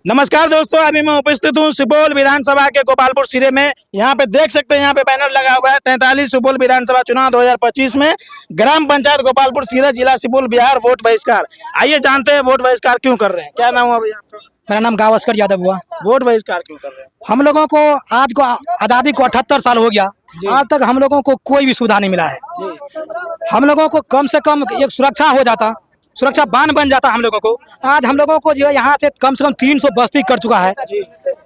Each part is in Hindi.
नमस्कार दोस्तों, अभी मैं उपस्थित हूँ सुपौल विधानसभा के गोपालपुर सिरे में। यहाँ पे देख सकते हैं, यहाँ पे बैनर लगा हुआ है 43 सुपौल विधानसभा चुनाव 2025 में ग्राम पंचायत गोपालपुर सिरे, जिला सुपौल, बिहार, वोट बहिष्कार। आइए जानते हैं वोट बहिष्कार क्यों कर रहे हैं। क्या नाम हुआ भैया आपका? मेरा नाम गावस्कर यादव हुआ। वोट बहिष्कार क्यों कर रहे हैं? हम लोगों को आज को आज़ादी को 78 साल हो गया, आज तक हम लोगों को कोई भी सुविधा नहीं मिला है। हम लोगों को कम से कम एक सुरक्षा हो जाता, सुरक्षा बांध बन जाता हम लोगों को। आज हम लोगों को जो है यहाँ से कम 300 बस्ती कर चुका है,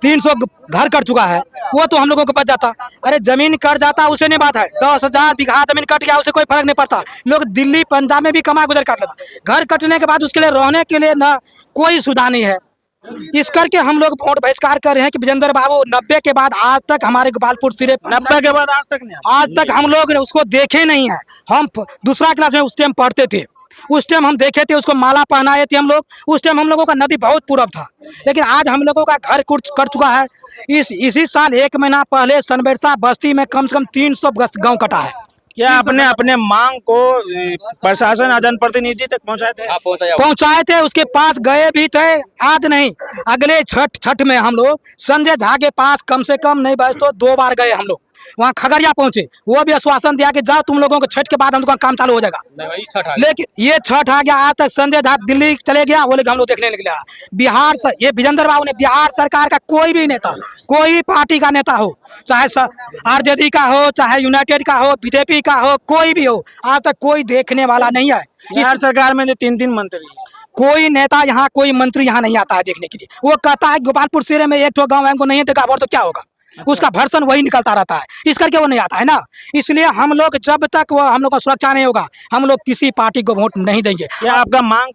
300 घर कर चुका है, वो तो हम लोगों को बच जाता। अरे जमीन कट जाता उसे नहीं बात है, 10,000 बीघा जमीन कट गया उसे कोई फर्क नहीं पड़ता। लोग दिल्ली पंजाब में भी कमा गुजर कर लेता। घर कटने के बाद उसके लिए रहने के लिए ना कोई सुविधा नहीं है। इस करके हम लोग वोट बहिष्कार कर रहे हैं कि विजेंद्र बाबू 90 के बाद आज तक हमारे गोपालपुर सिरे 90 के बाद आज तक नहीं, आज तक हम लोग उसको देखे नहीं है। हम दूसरा क्लास में उस टाइम पढ़ते थे, उस टाइम हम देखे थे, उसको माला पहनाए थे हम लोग। उस टाइम हम लोगों का नदी बहुत पूरब था, लेकिन आज हम लोगों का घर कर चुका है। इसी साल 1 महीना पहले सनबरसा बस्ती में कम से कम 300 गांव कटा है। क्या आपने अपने मांग को प्रशासन या जनप्रतिनिधि तक पहुंचाए थे? पहुंचाए थे, उसके पास गए भी थे। आज नहीं, अगले छठ में हम लोग संजय झा के पास कम से कम नहीं बस तो 2 बार गए। हम लोग वहाँ खगड़िया पहुंचे, वो भी आश्वासन दिया कि जाओ तुम लोगों को छठ के बाद हम लोगों का काम चालू हो जाएगा। लेकिन ये छठ आ गया, आज तक संजय झा दिल्ली चले गया, वो लोग हम लोग देखने निकले। बिहार से ये विजेंद्र बाबू ने, बिहार सरकार का कोई भी नेता, कोई भी पार्टी का नेता हो, चाहे आरजेडी का हो, चाहे यूनाइटेड का हो, बीजेपी का हो, कोई भी हो, आज तक कोई देखने वाला नहीं है। बिहार सरकार में जो 3-3 मंत्री, कोई नेता यहाँ, कोई मंत्री यहाँ नहीं आता है देखने के लिए। वो कहता है गोपालपुर सिरे में एक गाँव हमको नहीं देखा और तो क्या होगा, उसका वर्षन वही निकलता रहता है, इस करके वो नहीं आता है ना। इसलिए हम लोग जब तक वो हम लोग का सुरक्षा नहीं होगा, हम लोग किसी पार्टी को वोट नहीं देंगे। क्या आपका मांग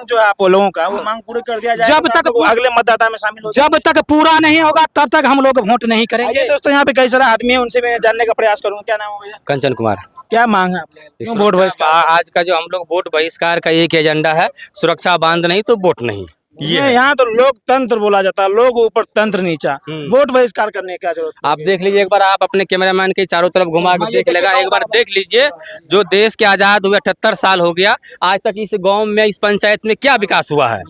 जो है आप लोगों का, वो मांग पूरी कर दिया जाए जब तक अगले मतदाता में शामिल हो? जब तक पूरा नहीं होगा तब तक हम लोग वोट नहीं करेंगे। दोस्तों, यहाँ पे कई सारे आदमी है, उनसे मैं जानने का प्रयास करूंगा। क्या नाम है भैया? कंचन कुमार। क्या मांग है आपने? वोट बहिष्कार। आज का जो हम लोग वोट बहिष्कार का एक एजेंडा है, सुरक्षा बांध नहीं तो वोट नहीं। ये यहाँ तो लोकतंत्र बोला जाता है, लोग ऊपर तंत्र नीचा। वोट बहिष्कार करने का जरूरत? आप देख लीजिए एक बार, आप अपने कैमरामैन के चारों तरफ घुमा के देख लेगा, एक बार देख लीजिए। जो देश के आजाद हुए 78 साल हो गया, आज तक इस गांव में, इस पंचायत में क्या विकास हुआ है?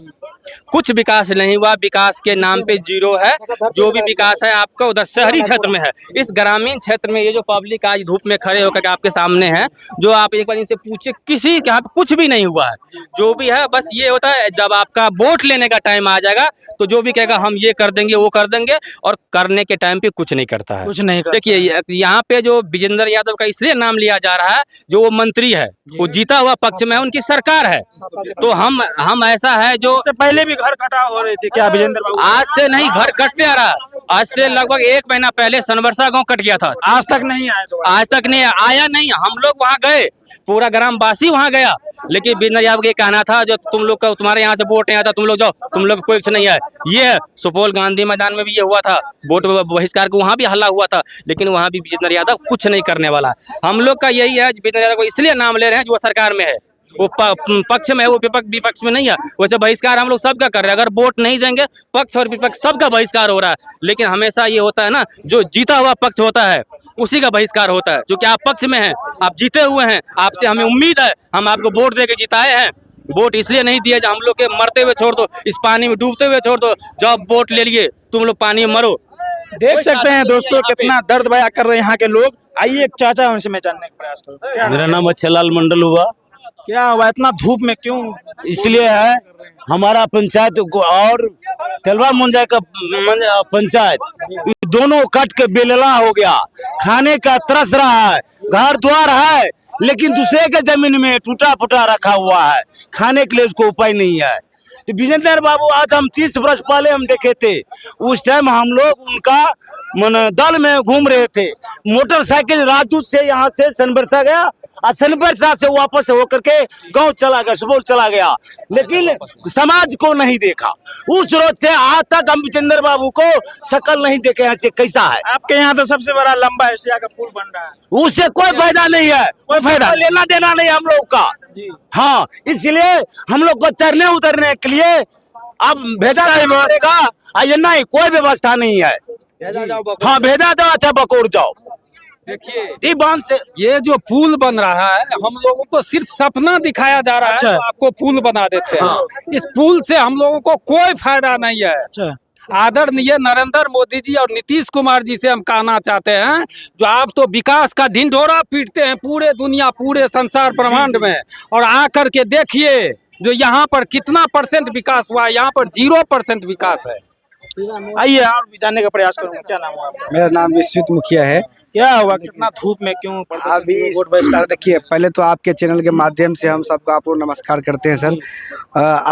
कुछ विकास नहीं हुआ। विकास के नाम पे जीरो है। जो भी विकास है आपका उधर शहरी क्षेत्र में है। इस ग्रामीण क्षेत्र में ये जो पब्लिक आज धूप में खड़े होकर आपके सामने है, जो आप एक बार इनसे पूछे, किसी के यहाँ कुछ भी नहीं हुआ है। जो भी है बस ये होता है, जब आपका वोट लेने का टाइम आ जाएगा तो जो भी कहेगा हम ये कर देंगे, वो कर देंगे, और करने के टाइम पे कुछ नहीं करता है। कुछ नहीं करता। देखिए यहाँ पे जो विजेंद्र यादव का इसलिए नाम लिया जा रहा है, जो वो मंत्री है, वो जीता हुआ पक्ष में है, उनकी सरकार है। तो हम ऐसा है, जो पहले भी घर कटा हो रहे थे क्या विजेंद्र बाबू? आज से नहीं, घर कटते आ रहा। आज से लगभग 1 महीना पहले सनबरसा गांव कट गया था। आज तक नहीं आया? तो आज तक नहीं आया। नहीं, हम लोग वहां गए, पूरा ग्रामवासी वहां गया, लेकिन विजेंद्र यादव के कहना था जो तुम लोग का, तुम्हारे यहाँ से वोट नहीं आता, तुम लोग जाओ, तुम लोग कोई कुछ नहीं है। ये सुपौल गांधी मैदान में भी ये हुआ था, वोट बहिष्कार को वहां भी हल्ला हुआ था, लेकिन वहां भी विजेंद्र यादव कुछ नहीं करने वाला। हम लोग का यही है, विजेंद्र यादव को इसलिए नाम ले रहे हैं जो सरकार में है, वो पक्ष में है, वो विपक्ष में नहीं है। वैसे बहिष्कार हम लोग सबका कर रहे हैं। अगर वोट नहीं देंगे, पक्ष और विपक्ष सबका बहिष्कार हो रहा है। लेकिन हमेशा ये होता है ना, जो जीता हुआ पक्ष होता है उसी का बहिष्कार होता है। क्योंकि आप पक्ष में हैं, आप जीते हुए हैं, आपसे हमें उम्मीद है, हम आपको वोट दे के जिताए हैं। वोट इसलिए नहीं दिया हम लोग के मरते हुए छोड़ दो, इस पानी में डूबते हुए छोड़ दो, जब वोट ले लिए तुम लोग पानी में मरो। देख सकते हैं दोस्तों, कितना दर्द बयां कर रहे हैं यहाँ के लोग। आइए एक चाचा, उनसे मैं जानने का प्रयास करूँ। मेरा नाम अच्छेलाल मंडल हुआ। क्या हुआ, इतना धूप में क्यों? इसलिए है, हमारा पंचायत को और तेलवा मुंजा का पंचायत दोनों कट के बेलला हो गया। खाने का तरस रहा है, घर द्वार है, लेकिन दूसरे के जमीन में टूटा फूटा रखा हुआ है। खाने के लिए उसको उपाय नहीं है। तो विजेंद्र बाबू, आज हम 30 वर्ष पहले हम देखे थे, उस टाइम हम लोग उनका दल में घूम रहे थे। मोटरसाइकिल राजदूत से यहाँ से सनबरसा गया, और सनबरसा से वापस होकर के गांव चला गया, सुपौल चला गया, लेकिन समाज को नहीं देखा। उस रोज से आज तक हम विजेंद्र बाबू को शकल नहीं देखे हैं। कैसा है? आपके यहाँ तो सबसे बड़ा लंबा एशिया का पुल बन रहा है, उससे कोई फायदा नहीं है, कोई फायदा लेना देना नहीं हम लोग का। हाँ, इसलिए हम लोग को चढ़ने उतरने के लिए अब भेजा पड़ेगा। नहीं, कोई व्यवस्था नहीं है। हाँ, भेजा दो, अच्छा बकोर जाओ। देखिए ये बांध से ये जो पुल बन रहा है हम लोगों को सिर्फ सपना दिखाया जा रहा अच्छा। है, तो आपको पुल बना देते हैं। इस पुल से हम लोगों को कोई फायदा नहीं है। अच्छा आदरणीय नरेंद्र मोदी जी और नीतीश कुमार जी से हम कहना चाहते हैं, जो आप तो विकास का ढिंढोरा पीटते हैं पूरे दुनिया पूरे संसार ब्रह्मांड में, और आकर के देखिए जो यहाँ पर कितना % विकास हुआ है, यहाँ पर 0% विकास है। आइए और भी जानने का प्रयास करूंगा। क्या नाम है आपका? मेरा नाम विश्वित मुखिया है। क्या हुआ, कितना धूप में क्यों प्रदर्शन अभी किए? वोट बहिष्कार सर देखिए, पहले तो आपके चैनल के माध्यम से हम सबको आपको नमस्कार करते हैं सर।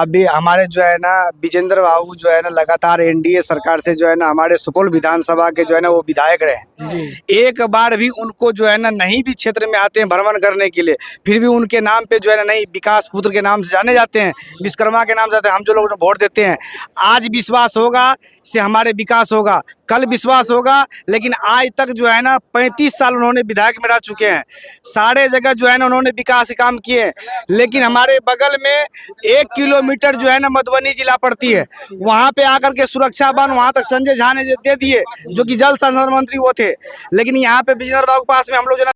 अभी हमारे जो है ना विजेंद्र बाबू जो है ना लगातार एनडीए सरकार से जो है ना हमारे सुपौल विधानसभा के जो है ना वो विधायक रहे। एक बार भी उनको जो है ना नहीं भी क्षेत्र में आते हैं भ्रमण करने के लिए, फिर भी उनके नाम पे जो है ना नहीं विकास पुत्र के नाम से जाने जाते हैं, विश्वकर्मा के नाम से जाते हैं। हम जो लोग वोट देते हैं, आज विश्वास होगा से हमारे विकास होगा, कल विश्वास होगा, लेकिन आज तक जो है ना 35 साल उन्होंने विधायक में रह चुके हैं। सारे जगह जो है ना उन्होंने विकास के काम किए हैं, लेकिन हमारे बगल में 1 किलोमीटर जो है ना मधुबनी जिला पड़ती है, वहाँ पे आकर के सुरक्षा बन वहाँ तक संजय झा ने दे दिए, जो कि जल संसाधन मंत्री वो थे। लेकिन यहाँ पे विजेंद्र बाबू के पास में हम लोग जो है ना